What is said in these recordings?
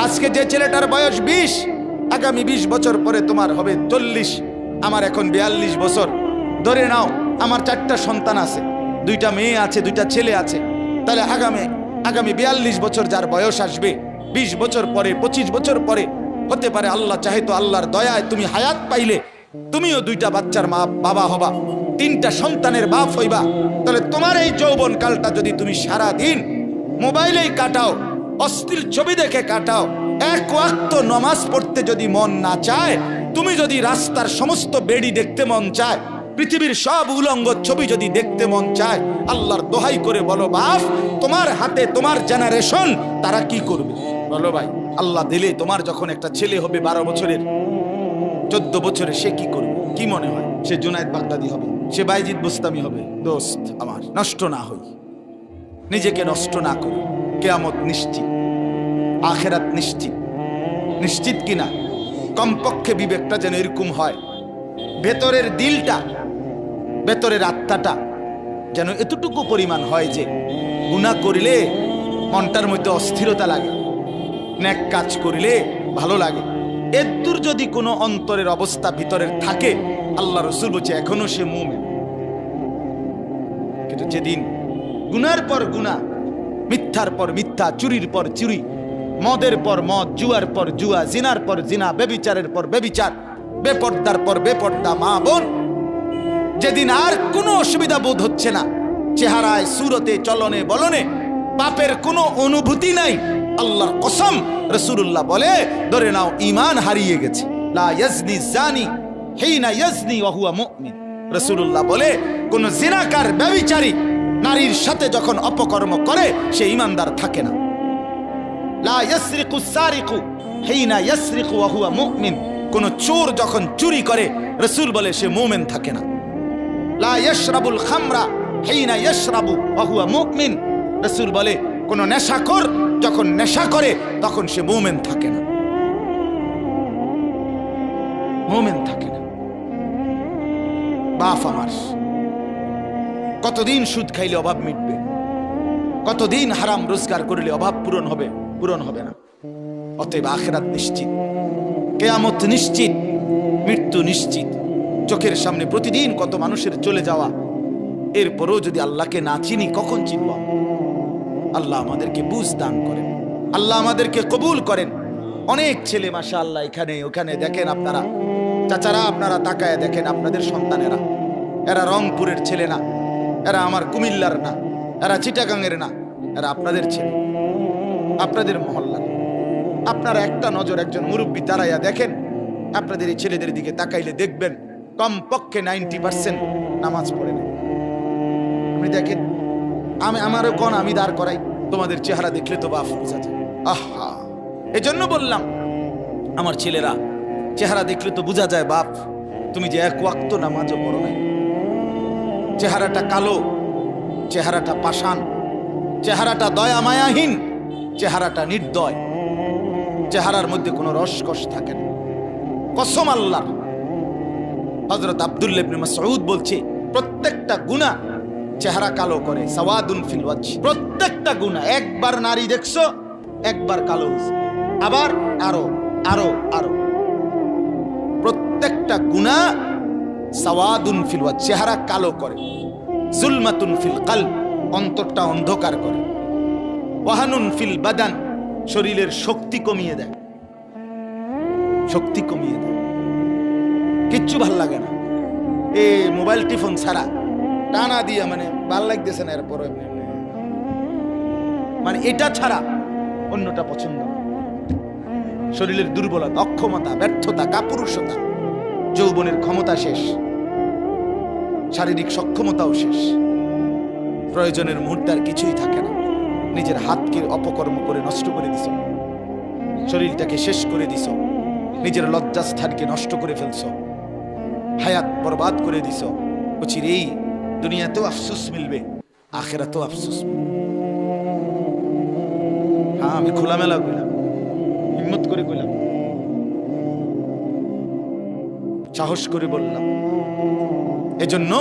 আজকে যে ছেলেটার বয়স 20, আগামী 20 বছর পরে তোমার হবে 40। আমার এখন 42 বছর। ধরে নাও আমার 4টা সন্তান আছে, 2টা মেয়ে আছে, 2টা ছেলে আছে। তাহলে আগামী 42 বছর যার বয়স আসবে, 20 বছর পরে, 25 বছর পরে হতে পারে, আল্লাহ চাহে তো আল্লাহর দয়ায় তুমি হায়াত পাইলে তুমিও 2টা বাচ্চার বাবা হবা, 3টা সন্তানের বাপ হইবা। তাহলে তোমার এই যৌবন কালটা যদি তুমি সারা দিন মোবাইলেই কাটাও, অশ্লীল ছবি দেখে কাটাও, এক ওয়াক্ত নামাজ পড়তে যদি মন না চায়, তুমি যদি রাস্তার সমস্ত বেড়ি দেখতে মন চায়, পৃথিবীর সব উলঙ্গ ছবি যদি দেখতে মন চায়, আল্লাহর দোহাই করে বলো বাপ, তোমার হাতে তোমার জেনারেশন তারা কি করবে? বলো ভাই, আল্লাহ দিলে তোমার যখন একটা ছেলে হবে 12 বছরের, 14 বছরের, সে কি করবে? কি মনে হয়? সে জুনায়েদ বাগদাদি হবে, সে বাইজিদ বুস্তামি হবে? দোস্ত আমার, নষ্ট না হই, নিজেকে নষ্ট না করি। কিয়ামত নিশ্চিত, আখিরাত নিশ্চিত। নিশ্চিত কিনা? কমপক্ষে বিবেকটা যেন এরকম হয়, ভেতরের দিলটা, ভেতরের আত্মাটা যেন এতটুকু পরিমাণ হয় যে গুনাহ করিলে মনটার মধ্যে অস্থিরতা লাগে, নেক কাজ করিলে ভালো লাগে। এদুর যদি কোনো অন্তরের অবস্থা ভিতরের থাকে, আল্লাহ রাসূল বলছে এখনো সে মুমিন। কিন্তু যেদিন গুনার পর গুনাহ, মিথ্যার পর মিথ্যা, চুরির পর চুরি, মদের পর মদ, জুয়ার পর জুয়া, জিনার পর জিনা, বেবিচারের পর বেবিচার, বেপর্দার পর বেপর্দা, মা বোন, যেদিন আর কোনো অসুবিধা বোধ হচ্ছে না, চেহারায়, সুরতে, চলনে বলনে পাপের কোনো অনুভূতি নাই, আল্লাহর কসম রাসূলুল্লাহ বলে, ধরে নাও ঈমান হারিয়ে গেছে। লা ইয়াজনি জানি হিনা ইয়াজনি ওয়া হুয়া মুমিন। রাসূলুল্লাহ বলে, কোন জিনাকার, ব্যভিচারী নারীর সাথে যখন অপকর্ম করে সে ঈমানদার থাকে না। লা ইয়াসরিকু সারিকু হিনা ইয়াসরিকু ওয়া হুয়া মুমিন। কোন চোর যখন চুরি করে, রাসূল বলে সে মুমিন থাকে না। লা ইয়াশরাবুল খামরা হিনা ইয়াশরাবু ওয়া হুয়া মুমিন। রাসূল বলে কোন নেশাখোর যখন নেশা করে তখন সে মুমিন থাকে না, মুমিন থাকে না। বাপ আমার, কতদিন সুদ খাইলে অভাব মিটবে? কতদিন হারাম রোজগার করলে অভাব পূরণ হবে? পূরণ হবে না। অতএব আখিরাত নিশ্চিত, কিয়ামত নিশ্চিত, মৃত্যু নিশ্চিত। চোখের সামনে প্রতিদিন কত মানুষের চলে যাওয়া, এরপরও যদি আল্লাহকে না চিনি কখন চিনব? আল্লাহ আমাদেরকে বুঝ দান করেন, আল্লাহ আমাদেরকে কবুল করেন। অনেক ছেলে মাশাআল্লাহ এখানে ওখানে দেখেন আপনারা, চাচারা আপনারা তাকায় দেখেন, আপনাদের সন্তানেরা, এরা রংপুরের ছেলে না, এরা আমার কুমিল্লার না, এরা চিটাগাংয়ের না, এরা আপনাদের ছেলে, আপনাদের মহল্লার। আপনারা একটা নজর একজন মুরব্বী তারাইয়া দেখেন, আপনাদের এই ছেলেদের দিকে তাকাইলে দেখবেন কমপক্ষে 90% নামাজ পড়ে না। আপনি দেখেন, আমারও কোন আমি দাঁড় করাই, তোমাদের চেহারা দেখলে তো বাপ বোঝা যায়। আহা, এজন্য বললাম আমার ছেলেরা, চেহারা দেখলে তো বোঝা যায় বাপ তুমি যে এক ওয়াক্ত নামাজও পড়ো নাই। চেহারাটা কালো, চেহারাটা পাষাণ, চেহারাটা দয়া মায়াহীন, চেহারাটা নির্দয়, চেহারার মধ্যে কোনো রসকস থাকে না। কসম আল্লাহ, হযরত আব্দুল্লাহ ইবনে মাসউদ বলছে, প্রত্যেকটা গুনাহ চেহারা কালো করে। সাওয়াদুন ফিল ওয়াজহ, প্রত্যেকটা গুনাহ। একবার নারী দেখছো, একবার কালো হইছে, আবার আরো আরো আরো। প্রত্যেকটা গুনাহ সাওয়াদুন ফিল ওয়াজহ, চেহারা কালো করে। যুলমাতুন ফিল কলব, অন্তরটা অন্ধকার করে। ওয়াহানুন ফিল বাদান, শরীরের শক্তি কমিয়ে দেয়, শক্তি কমিয়ে দেয়, কিচ্ছু ভাল লাগে না। এ মোবাইল টিফোন ছাড়া টানা দিয়া মানে ভাল লাগতেছে না, এরপর মানে এটা ছাড়া অন্যটা পছন্দ না। শরীরের দুর্বলতা, অক্ষমতা, ব্যর্থতা, কাপুরুষতা, যৌবনের ক্ষমতা শেষ, শারীরিক সক্ষমতাও শেষ, প্রয়োজনের মুহূর্তে আর কিছুই থাকে না। নিজের হাতকে অপকর্ম করে নষ্ট করে দিছ, শরীরটাকে শেষ করে দিছ, নিজের লজ্জাস্থানকে নষ্ট করে ফেলছ, হায়াত বরবাদ করে দিছ। বলছির এই দুনিয়াতেও আফসোস মিলবে, আখিরাতেও আফসোস মিলবে। হ্যাঁ, আমি খোলামেলা কইলাম, হিম্মত করে কইলাম, সাহস করে বললাম। এজন্য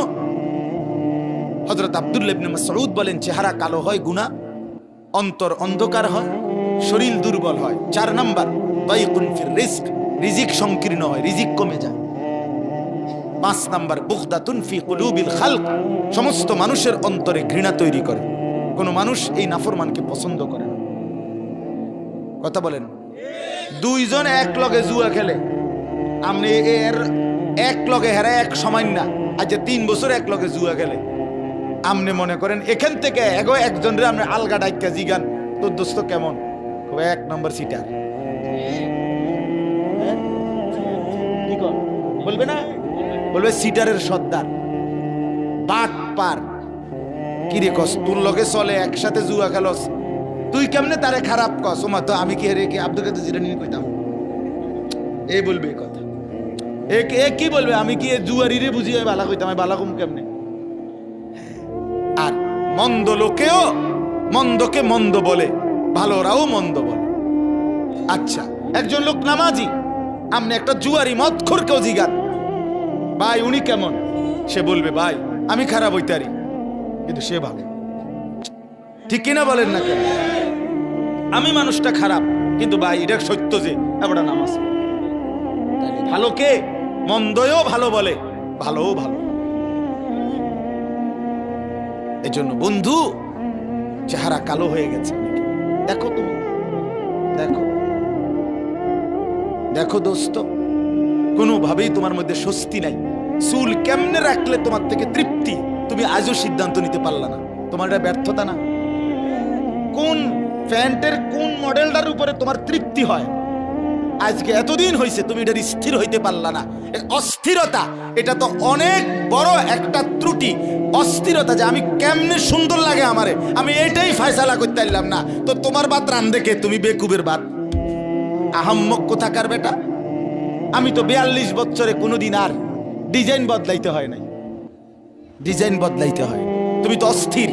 হযরত আব্দুল্লাহ ইবনে মাসউদ বলেন, চেহারা কালো হয় গুনাহ, অন্তর অন্ধকার হয়, শরীর দুর্বল হয়। 4 নাম্বার দাইকুন ফির রিজক, রিজিক সংকীর্ণ হয়, রিজিক কমে যায়। 5 নাম্বার বুগদাতুন ফি কুলুবিল খালক, সমস্ত মানুষের অন্তরে ঘৃণা তৈরি করে। কোন মানুষ এই নাফরমানকে পছন্দ করে না। কথা বলেন। 2 জন এক লগে জুয়া খেলে, আপনি এর এক লগে হেরা এক সমান না। আজ 3 বছর এক লগে জুয়া খেলে, আপনি মনে করেন এখান থেকে একজনের আপনি আলগা ডাইকা জিগান তোর দোস্ত কেমন, 1 নম্বর সিটার বলবে না, বলবে সিটারের সর্দার, বাট পার। কিরে কস তোর লগে চলে একসাথে জুয়া খেলস, তুই কেমনে তারে খারাপ কস? ওমা তো আমি কি হেরে কি আব্দুল কাদের জিলানী কইতাম? এই বলবে এই কথা। এ কি বলবে? আমি কি জুয়ারিরে বুঝি বালা কইতাম? আমি বালা কম কেমনে? আর মন্দ লোকেও মন্দকে মন্দ বলে, ভালোরাও মন্দ বলে। আচ্ছা, একজন লোক নামাজি, আপনি একটা জুয়ারি মদখোরকেও জিগান ভাই উনি কেমন, সে বলবে ভাই আমি খারাপ হইতারি, কিন্তু সে ভালো। ঠিক কিনা বলেন না কেন? আমি মানুষটা খারাপ, কিন্তু ভাই এটা সত্য যে আমরা নামাজ। ভালোকে মন্দও ভালো বলে, ভালোও ভালো। এজন্য বন্ধু, চেহারা কালো হয়ে গেছে, দেখো তুমি, দেখো দেখো দোস্ত, কোনোভাবেই তোমার মধ্যে স্বস্তি নাই। চুল কেমনে রাখলে তোমার থেকে তৃপ্তি, তুমি আজও সিদ্ধান্ত নিতে পারলা না। তোমার এটা ব্যর্থতা না? কোন প্যান্টের কোন মডেলটার উপরে তোমার তৃপ্তি হয়? আজকে এতদিন হয়েছে তুমি এটা স্থির হইতে পারলা না। অস্থিরতা, এটা তো অনেক বড় একটা ত্রুটি। অস্থিরতা যে আমি কেমনে সুন্দর লাগে আমারে, আমি এটাই ফয়সালা করতে পারলাম না। তো তোমার বাত রান দেখে তুমি বেকুবের বাত, আহাম্মক কোথাকার বেটা। আমি তো 42 বছরে কোনোদিন আর ডিজাইন বদলাইতে হয় নাই, ডিজাইন বদলাইতে হয়। তুমি তো অস্থির,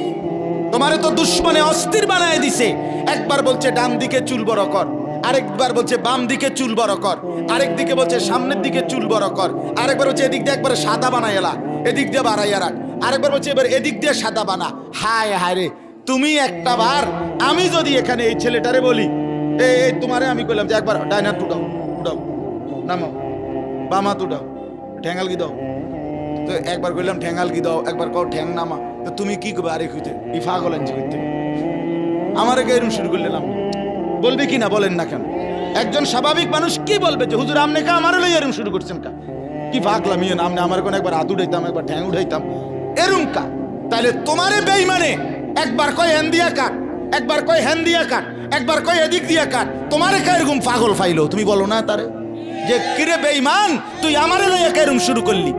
তোমারে তো দুশ্মনে অস্থির বানায় দিছে। একবার বলছে ডান দিকে চুল বড় কর, আরেকবার বলছে বাম দিকে চুল বড় কর, আরেক দিকে বলছে সামনের দিকে চুল বড় কর, আরেকবার বলছে এদিক দিয়ে একবার সাদা বানায় এলা, এদিক দিয়ে বাড়াইয়া রাখ, আরেকবার বলছে এবার এদিক দিয়ে সাদা বানা। হায় হায় রে, তুমি একটা বার, আমি যদি এখানে এই ছেলেটারে বলি এই তোমারে আমি কইলাম যে একবার ডাইনা টুটাও, টুটাও নামাও, বামা টুটাও, ঠ্যাঙ্গাল কি দাও, তো একবার কইলাম ঠ্যাঙ্গাল কি দাও, একবার কও ঠ্যাং নামা, তো তুমি কি করবে? আরে খুঁজতে ই পাগল আনছি করতে, আমার এরকম শুরু করলাম, বলবে কি না বলেন না কেন? একজন স্বাভাবিক মানুষ কি বলবে যে হুজুর আপনি কা আমার লই এরকম শুরু করছেন কা, কি পাগলাম ইয়ে, আপনি আমার কোন একবার হাত উঠাইতাম, একবার ঠ্যাং উঠাইতাম, এরম কা। তাহলে তোমারে বেঈমানে একবার কয় হ্যান দিয়া কাট, একবার কয় হ্যান দিয়া কাট, একবার কয় এদিক দিয়া কাট, তোমারে কা এরকম পাগল ফাইলো? তুমি বলো না তারে যে কিরে বেঈমান তুই আমারে লইয়া কেরম শুরু করলি,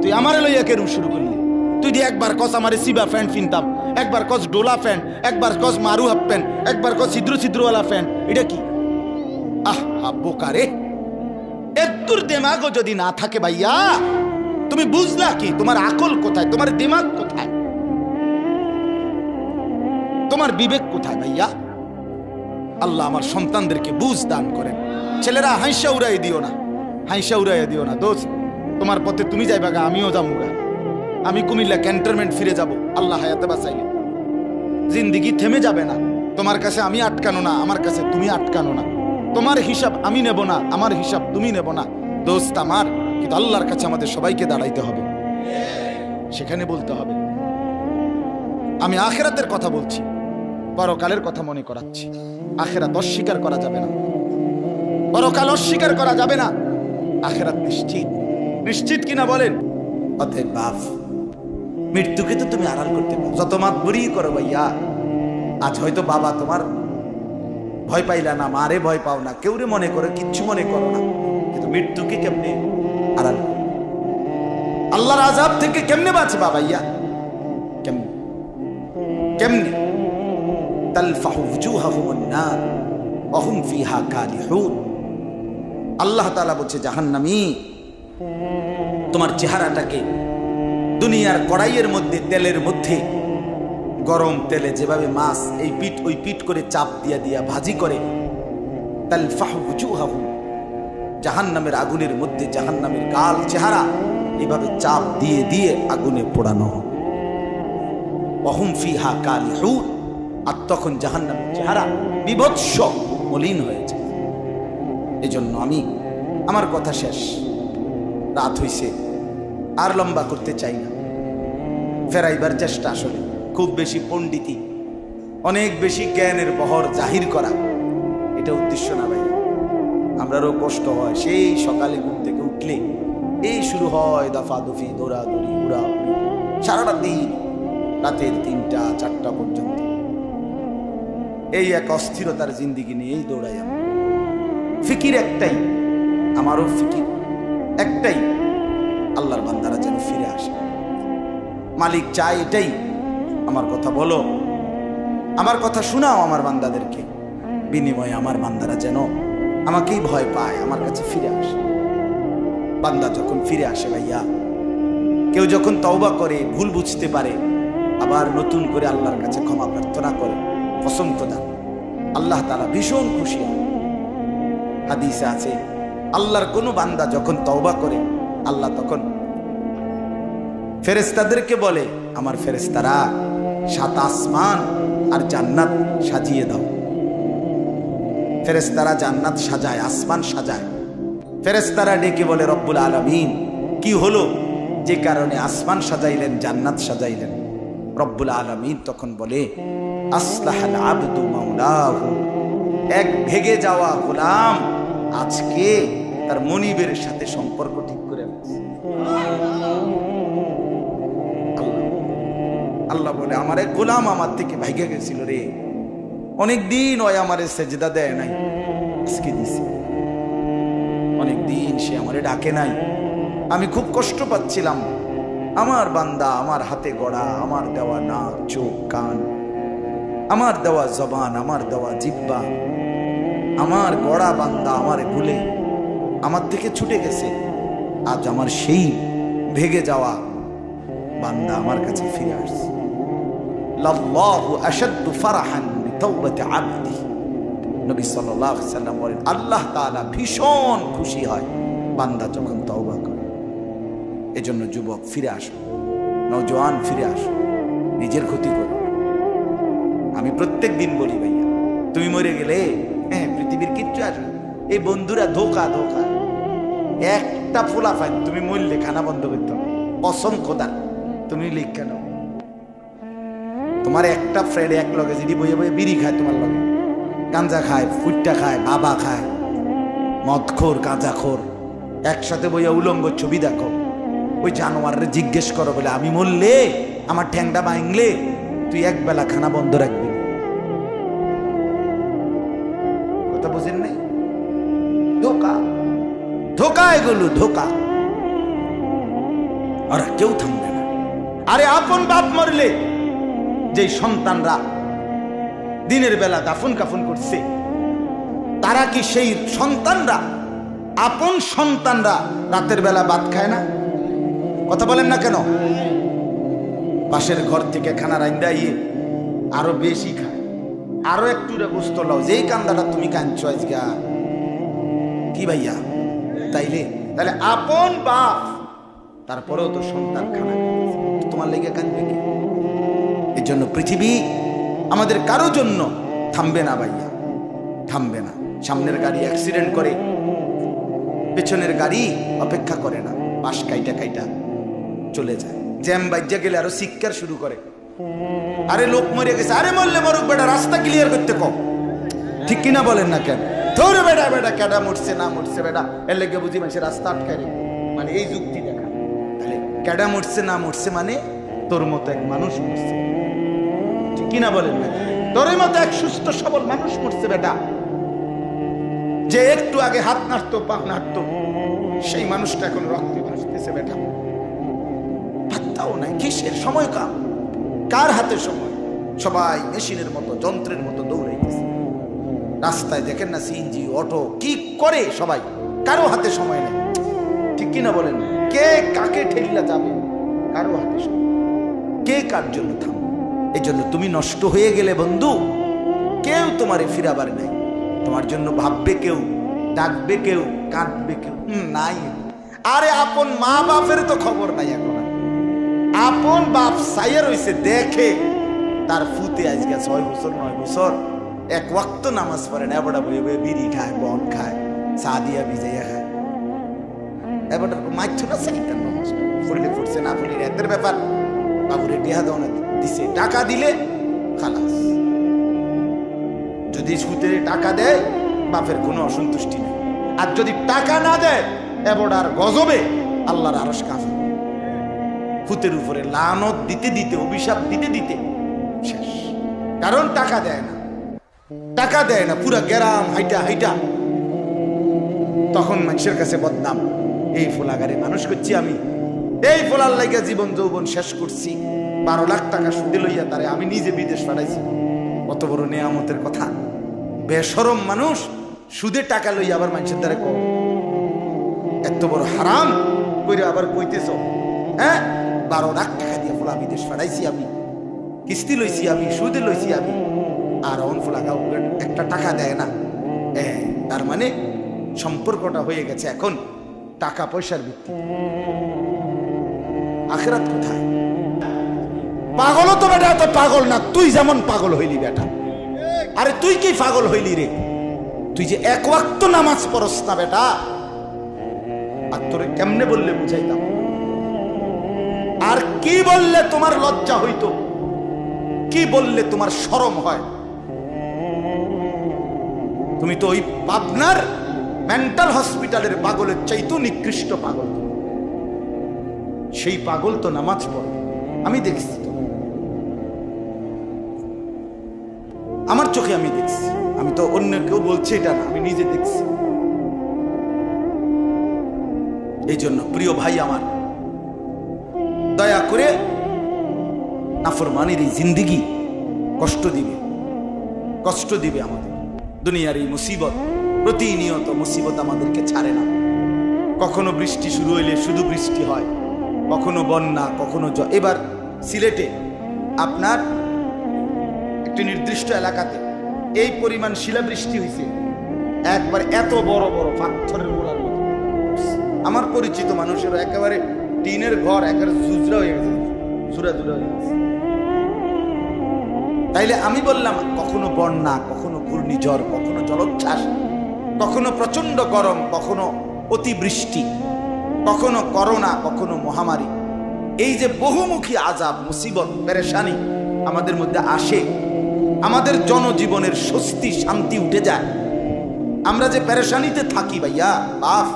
তুই আমারে লইয়া কেরম শুরু করলি? তুই দিয়ে একবার কস আমারে সিবা প্যান্ট কিনতাম, একবার কস ডোলা প্যান্ট, একবার কস মারু হাফ প্যান্ট, একবার কস ছিদ্র ছিদ্রওয়ালা প্যান্ট, এটা কি? আহ বোকারে, এত্তুর দেমাগও যদি না থাকে ভাইয়া, তুমি বুঝলা কি? তোমার আকল কোথায়? তোমার দিমাগ কোথায়? তোমার বিবেক কোথায় ভাইয়া? আল্লাহ আমার সন্তানদেরকে বুঝ দান করেন। ছেলেরা হাইসা উড়াই দিও না, হাইসা উড়াই দিও না দোস্ত। তোমার পথে তুমি যাইবা গা, আমিও যাবো। আমি কুমিল্লা ক্যান্টনমেন্ট ফিরে যাব, আল্লাহ হায়াতে বাঁচাইলে। জিন্দিগি থেমে যাবে না। তোমার কাছে আমি আটকানো না, আমার কাছে তুমি আটকানো না। তোমার হিসাব আমি নেব না, আমার হিসাব তুমি নেব না দোস্ত আমার। কিন্তু আল্লাহর কাছে আমাদের সবাইকে দাঁড়াইতে হবে, সেখানে বলতে হবে। আমি আখিরাতের কথা বলছি, পরকালের কথা মনে করাচ্ছি। আখিরাত অস্বীকার করা যাবে না, পরকাল অস্বীকার করা যাবে না। আখিরাত নিশ্চিত, নিশ্চিত কিনা বলেন? অতএব বাপ, মৃত্যুকে তো তুমি আড়াল করতে পারো, যত মাতবরি করো ভাইয়া। আজ হয়তো বাবা তোমার ভয় পাইলা না, মারে ভয় পাও না, কেউরে মনে করো, কিচ্ছু মনে করো না, কিন্তু মৃত্যুকে কেমনে আড়াল, আল্লাহর আযাব থেকে কেমনে বাঁচবা ভাইয়া? কেমনে কেমনে? তালফাহু ওয়ুজুহাহুমুন নার ওয়া হুম ফিহা কালিহুন। আল্লাহ তাআলা বলছে জাহান্নামী, তোমার চেহারাটাকে দুনিয়ার কড়াইয়ের মধ্যে, তেলের মধ্যে, গরম তেলে যেভাবে মাছ এই পিঠ ওই পিঠ করে চাপ দিয়া দিয়া ভাজি করে, তালফাহু ওয়ুজুহাহুম, জাহান্নামের আগুনের মধ্যে জাহান্নামের গাল চেহারা এভাবে চাপ দিয়ে দিয়ে আগুনে পোড়ানো হয়। ওয়া হুম ফিহা কালিহুন, আর তখন জাহান্নামের চেহারা বিভৎস মলিন হয়েছে। এজন্য আমি আমার কথা শেষ, রাত হইছে, আর লম্বা করতে চাই না। ফেরাইবার চেষ্টা আসলে খুব বেশি পণ্ডিতি, অনেক বেশি জ্ঞানের বহর জাহির করা, এটা উদ্দেশ্য না ভাই। আমরারও কষ্ট হয়, সেই সকালে ঘুম থেকে উঠলে এই শুরু হয় দফাদফি, দৌড়াদৌড়ি, উড়াউড়ি, সারাটা দিন, রাতের 3টা 4টা পর্যন্ত এই এক অস্থিরতার জিন্দিগি নিয়েই দৌড়াই আমি। ফিকির একটাই, আমারও ফিকির একটাই, আল্লাহর বান্দারা যেন ফিরে আসে। মালিক চায় এটাই, আমার কথা বলো, আমার কথা শোনাও আমার বান্দাদেরকে, বিনিময়ে আমার বান্দারা যেন আমাকেই ভয় পায়, আমার কাছে ফিরে আসে। বান্দা যখন ফিরে আসে ভাইয়া, কেউ যখন তওবা করে, ভুল বুঝতে পারে, আবার নতুন করে আল্লাহর কাছে ক্ষমা প্রার্থনা করে, কসম খোদা আল্লাহ তাআলা ভীষণ খুশি হয়। হাদিসে আছে, আল্লাহর কোনো বান্দা যখন তওবা করে, আল্লাহ তখন ফেরেশতাদেরকে বলে, আমার ফেরেশতারা 7 আসমান আর জান্নাত সাজিয়ে দাও। ফেরেশতারা জান্নাত সাজায়, আসমান সাজায়। ফেরেশতারা ডেকে বলে, রব্বুল আলামিন কি হলো যে কারণে আসমান সাজাইলেন, জান্নাত সাজাইলেন? রব্বুল আলামিন তখন বলে, আসলাহাল আবদু মাওলাহু, এক ভেগে যাওয়া গোলাম আজকে তার মনিবের সাথে সম্পর্ক ঠিক করে ফেলেছে। আল্লাহ বলে, আমার এক গোলাম আমার থেকে ভাইগে গেছিল রে, অনেকদিন ওই আমারে সেজদা দেয় নাই, আজকে দিছে। অনেকদিন সে আমারে ডাকে নাই, আমি খুব কষ্ট পাচ্ছিলাম। আমার বান্দা আমার হাতে গড়া, আমার দেওয়া নাক, চোখ, কান, আমার দেওয়া জবান, আমার দেওয়া জিহ্বা, আমার গড়া বান্দা আমারে ভুলে আমার থেকে ছুটে গেছে। আজ আমার সেই ভেগে যাওয়া বান্দা আমার কাছে ফিরে আসছে। লাল্লাহু আশাদ্দু ফারাহান বিতাওবাতি আবদি, নবী সাল্লাল্লাহু আলাইহি সাল্লাম বলেন, আল্লাহ তাআলা ভীষণ খুশি হয় বান্দা যখন তওবা করে। এজন্য যুবক ফিরে আসো, নওজোয়ান ফিরে আসো, নিজের ক্ষতি করো। আমি প্রত্যেক দিন বলি ভাইয়া, তুমি মরে গেলে পৃথিবীর কিচ্ছু আসবে, এই বন্ধুরা ধোকা ধোকা। একটা ফোলা ফাইন, তুমি মরলে খানা বন্ধ করতে হবে, কসম খোদা। তুমি লিখ কেন, তোমার একটা ফ্রেন্ড এক লগে যদি বইয়ে বইয়ে বিড়ি খায়, তোমার লগে গাঁজা খায়, ফুটটা খায়, বাবা খায়, মদখোর, গাঁজাখোর, একসাথে বইয়া উলঙ্গ ছবি দেখো, ওই জানোয়ারের জিজ্ঞেস করো বলে, আমি মরলে আমার ঠ্যাংটা ভাঙলে তুই একবেলা খানা বন্ধ রাখবি। কথা বুঝেন নাই? ধোকা ধোকা, এগুলো ধোকা। আর কেউ থামবে না। আরে আপন বাপ মরলে যে সন্তানরা দিনের বেলা দাফন কাফন করছে, তারা কি সেই সন্তানরা, আপন সন্তানরা রাতের বেলা ভাত খায় না? কথা বলেন না কেন? পাশের ঘর থেকে খানা রাইন্দাইয়ে আরো বেশি খায়, আরো একটু গোস্ত লাও, যেই কান্দাটা তুমি কাঁদছো আজকে, কি ভাইয়া? তাহলে আপন বাপ, তারপরেও তো সন্তান খানা তোমার লেগে কাঁদবে কি? এর জন্য পৃথিবী আমাদের কারো জন্য থামবে না ভাইয়া, থামবে না। সামনের গাড়ি অ্যাক্সিডেন্ট করে, পেছনের গাড়ি অপেক্ষা করে না, পাশ কাইটা কাইটা চলে যায়। জ্যাম বাইজা গেলে আরো চিৎকার শুরু করে, আরে লোক মরে গেছে, আরে মরলে মরুক বেটা, রাস্তা ক্লিয়ার করতে কম। ঠিক কিনা বলেন না কেন? ধরে বেটা বেটা কেডা মরছে না মরছে বেটা, এর লেগে বুঝি মানুষের রাস্তা আটকায় রে, মানে এই যুক্তি দেখা। তাহলে কেডা মরছে না মরছে মানে তোর মতো এক মানুষ মরছে, ঠিক কিনা বলেন না? তোর মতো এক সুস্থ সবল মানুষ মরছে বেটা, যে একটু আগে হাত নাড়তো, পা নাড়তো, সেই মানুষটা এখন রক্তে ভাসতেছে বেটা। পাত্তাও নাই, কিসের সময়? কার হাতে সময়? সবাই মেশিনের মতো, যন্ত্রের মতো দৌড়াইতেছে। রাস্তায় দেখেন না সিএনজি, অটো, কি করে সবাই, কারো হাতে সময় নেই। ঠিক কিনা বলেন? কে কাকে ঠেলিলা যাবে, কারো হাতে সময়, কে কার জন্য থাম। এই জন্য তুমি নষ্ট হয়ে গেলে বন্ধু, কেউ তোমারে ফিরাবার নাই। তোমার জন্য ভাববে কেউ, ডাকবে কেউ, কাঁদবে কেউ নাই। আরে আপন মা বাপের তো খবর নাই এখন। আপন বাপ সাইয়া রইছে, দেখে তার ফুতে আজকে 6 বছর 9 বছর এক ওয়াক্ত নামাজ পড়ে না, এবারটা বয়ে বয়ে বিড়ি খায়, বন খায়, চা দিয়া ভিজাইয়া খায়। এবারটা মাইছো না সাইকেল নামাজ পড়লে পড়ছে, না পড়লে এদের ব্যাপার। বাবুরে টিহা দনে দিছে, টাকা দিলে খালাস। যদি সুদে টাকা দেয় বাপের কোনো অসন্তুষ্টি নেই, আর যদি টাকা না দেয় এবারটার গজবে আল্লাহর আরশ কাঁপে। ফুতের উপরে লানত দিতে দিতে, অভিশাপ দিতে দিতে শেষ। কারণ টাকা দেয় না, টাকা দেয় না, পুরা গ্রাম হাইটা হাইটা। তখন মানুষের কাছে বদনাম, এই ফোলাগারে মানুষ করছি আমি, এই ফোলার লাইগা জীবন যৌবন শেষ করছি, 12 লাখ টাকা সুদে লইয়া তারে আমি নিজে বিদেশ পাঠাইছি। কত বড় নেয়ামতের কথা। বেশরম মানুষ সুদে টাকা লইয়া আবার মানুষের দ্বারা কম, এত বড় হারাম কইরা আবার কইতেছ, হ্যাঁ 12 লাখ টাকা দিয়ে ফোলা বিদেশ পাঠাইছি আমি, কিস্তি লইছি আমি, সুদে লইছি আমি, আর অন ফোলা একটা টাকা দেয় না। তার মানে সম্পর্কটা হয়ে গেছে এখন টাকা পয়সার ভিত্তি। আখিরাত কোথায়? পাগলও তো বেটা তো পাগল না, তুই যেমন পাগল হইলি বেটা। আরে তুই কি পাগল হইলি রে? তুই যে এক ওয়াক্ত নামাজ পড়স না বেটা, আর তোরে কেমনে বললে বুঝাইতাম? আর কি বললে তোমার লজ্জা হইতো? কি বললে তোমার শরম হয়? তুমি তো ওই পাবনার মেন্টাল হসপিটালের পাগলের চাইতো নিকৃষ্ট পাগল। সেই পাগল তো নামাজ পড়ে, আমি দেখছি তো, আমার চোখে আমি দেখছি। আমি তো অন্য কেউ বলছে এটা না, আমি নিজে দেখছি। এই জন্য প্রিয় ভাই আমার, দয়া করে নাফরমানির এই জিন্দিগি কষ্ট দিবে, কষ্ট দিবে আমাদের। দুনিয়ার এই মুসিবত, প্রতিনিয়ত মুসিবত আমাদেরকে ছাড়ে না। কখনো বৃষ্টি শুরু হইলে শুধু বৃষ্টি হয়, কখনো বন্যা, কখনো এবার সিলেটে আপনার একটি নির্দিষ্ট এলাকাতে এই পরিমাণ শিলাবৃষ্টি হয়েছে, একবার এত বড় বড় পাথরের গোলার মতো। আমার পরিচিত মানুষেরও একেবারে টিনের ঘর একেবারে জুজরা হয়ে গেছে, জুরা জুরা হয়ে গেছে। তাইলে আমি বললাম, কখনো বন্যা, কখনো ঘূর্ণিঝড়, কখনো জলোচ্ছ্বাস, কখনো প্রচন্ড গরম, কখনো অতিবৃষ্টি, কখনো করোনা, কখনো মহামারী। এই যে বহুমুখী আযাব, মুসিবত, পেরেশানি আমাদের মধ্যে আসে, আমাদের জনজীবনের স্বস্তি শান্তি উঠে যায়। আমরা যে পেরেশানিতে থাকি ভাইয়া বাপ,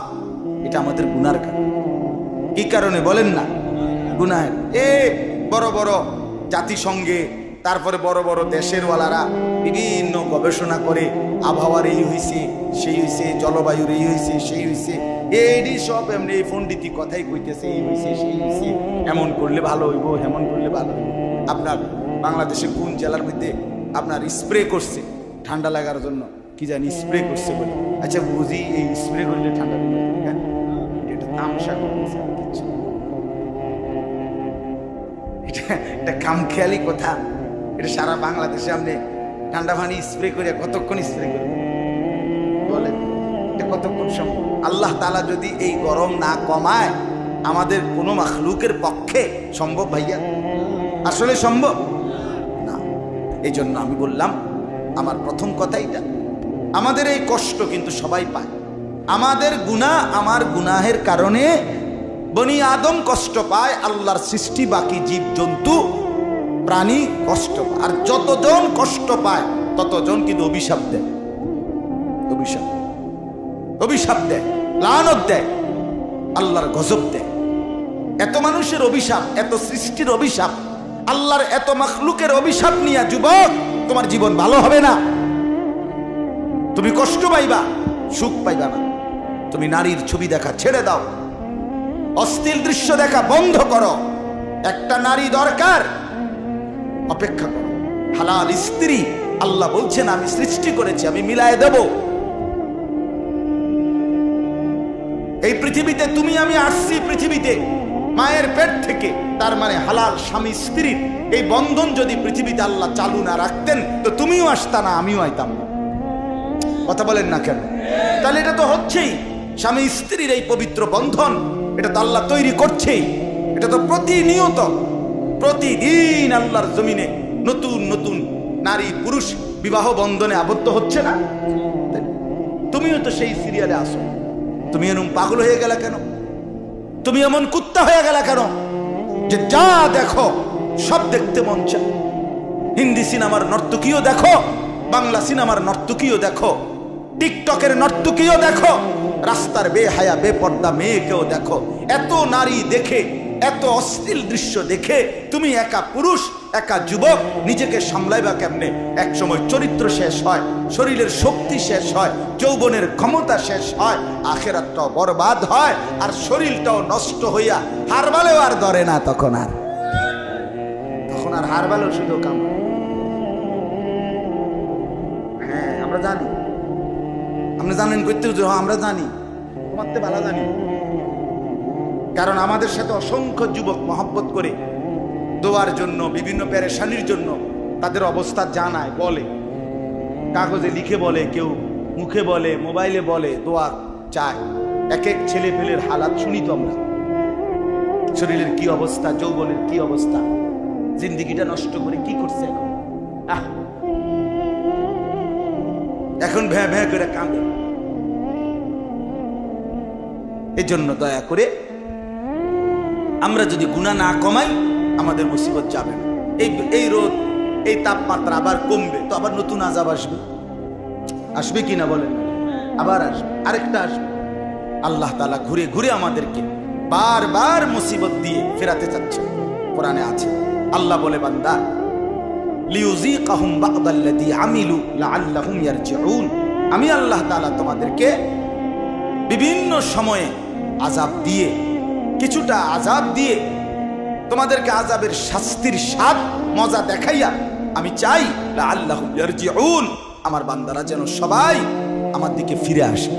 এটা আমাদের গুনার কারণ। কি কারণে বলেন না? গুনাহের। বড় বড় জাতিসংঘে, তারপরে বড় বড় দেশের ওয়ালারা বিভিন্ন গবেষণা করে, আবহাওয়ার এই হইছে, সেই হইছে, জলবায়ুর এই হইছে, সেই হইছে, এই সব এমনি এই পণ্ডিতি কথাই কইতেছে, এই হইছে, সেই হইছে, এমন করলে ভালো হইব, হেমন করলে ভালো হইব। আপনার বাংলাদেশে কোন জেলার মধ্যে আপনার স্প্রে করছে ঠান্ডা লাগার জন্য, কি জানি স্প্রে করছে বলে। আচ্ছা বুঝি এই স্প্রে করলে ঠান্ডা লাগবে, হ্যাঁ এটা তামসা করতেছে, কিছু এটা খামখেয়ালি কথা। এটা সারা বাংলাদেশে আপনি ঠান্ডা পানি স্প্রে করে কতক্ষণ স্প্রে করবেন বলেন? এটা কতক্ষণ সম্ভব? আল্লাহ তাআলা যদি এই গরম না কমায়, আমাদের কোনো মাখলুকের পক্ষে সম্ভব ভাইয়া? আসলে সম্ভব না। এই জন্য আমি বললাম, আমার প্রথম কথা এটা, আমাদের এই কষ্ট কিন্তু সবাই পায়। আমাদের গুনাহ, আমার গুনাহের কারণে বনি আদম কষ্ট পায়, আল্লাহর সৃষ্টি বাকি জীব জন্তু প্রাণী কষ্ট পায়। আর যতজন কষ্ট পায় ততজন কিন্তু অভিশাপ দেয়, অভিশাপ, অভিশাপ দেয়, লানত দেয়, আল্লাহর গজব দেয়। এত মানুষের অভিশাপ, এত সৃষ্টির অভিশাপ, আল্লাহর এত মাখলুকের অভিশাপ নিয়ে যুবক তোমার জীবন ভালো হবে না। তুমি কষ্ট পাইবা, সুখ পাইবা না। তুমি নারীর ছবি দেখা ছেড়ে দাও, অশ্লীল দৃশ্য দেখা বন্ধ করো। একটা নারী দরকার, অপেক্ষা করো। হালাল স্ত্রী আল্লাহ বলছেন আমি সৃষ্টি করেছি, আমি মিলায়ে দেব। এই পৃথিবীতে তুমি আমি আসছি পৃথিবীতে মায়ের পেট থেকে, তার মানে হালাল স্বামী স্ত্রীর এই বন্ধন যদি পৃথিবীতে আল্লাহ চালু না রাখতেন তো তুমিও আসতা না, আমিও আইতাম না। কথা বলেন না কেন? তাহলে এটা তো হচ্ছেই, স্বামী স্ত্রীর এই পবিত্র বন্ধন, এটা তো আল্লাহ তৈরি করছেই। এটা তো প্রতিনিয়ত, প্রতিদিন আল্লাহর জমিনে নতুন নতুন নারী পুরুষ বিবাহ বন্ধনে আবদ্ধ হচ্ছে না? তুমিও তো সেই সিরিয়ালে আসো। তুমি এরকম পাগল হয়ে গেলে কেন? তুমি এমন কুত্তা হয়ে গেলে কেন যে যা দেখো সব দেখতে মন চায়? হিন্দি সিনেমার নর্তকীও দেখো, বাংলা সিনেমার নর্তকীও দেখো, টিকটকের নর্তকীও দেখো, রাস্তার বেহায়া বেপর্দা মেয়েকেও দেখো। এত নারী দেখে, এত অশ্লীল দৃশ্য দেখে তুমি একা পুরুষ, একা যুবক নিজেকে সামলাইবা কেমনে? এক সময় চরিত্র শেষ হয়, শরীরের শক্তি শেষ হয়, যৌবনের ক্ষমতা শেষ হয়, আখেরাতটাও বরবাদ হয়, আর শরীরটাও নষ্ট হইয়া হারবালেও আর ধরে না। তখন আর হারবালেও শুধু কাম। হ্যাঁ আমরা জানি, আমরা জানেন করতে আমরা জানি, তোমার তো ভালো জানি। কারণ আমাদের সাথে অসংখ্য যুবক মহব্বত করে দোয়ার জন্য, বিভিন্ন পেরেশানির জন্য তাদের অবস্থা জানায়, বলে, কাগজে লিখে বলে, কেউ মুখে বলে, মোবাইলে বলে, দোয়া চায়। এক এক ছেলে পেলের হালাত শুনি তো আমরা, শরীরের কি অবস্থা, যৌবনের কি অবস্থা, জিন্দিগিটা নষ্ট করে কি করছে এখন। এখন ভ্যাঁ ভ্যাঁ করে কাঁদে। এজন্য দয়া করে আমরা যদি গুনাহ না কমাই আমাদের মুসিবত যাবে না। এই রোদ, এই তাপমাত্রা আবার কমবে তো আবার নতুন আযাব আসবে। আসবে কিনা বলেন? আবার আসবে, আরেকটা আসবে। আল্লাহ তাআলা ঘুরে ঘুরে আমাদেরকে বারবার মুসিবত দিয়ে ফেরাতে চাচ্ছে। কোরআনে আছে, আল্লাহ বলে, বান্দা লিউযীকাহুম বা'দাল্লাযী আমিলু লাআল্লাহুম ইয়ারজিউন। আমি আল্লাহ তাআলা তোমাদেরকে বিভিন্ন সময়ে আযাব দিয়ে, কিছুটা আযাব দিয়ে তোমাদেরকে আযাবের শাস্তির স্বাদ মজা দেখাইয়া আমি চাই লাআল্লাহুম ইয়ারজিউন, আমার বান্দারা যেন সবাই আমার দিকে ফিরে আসে।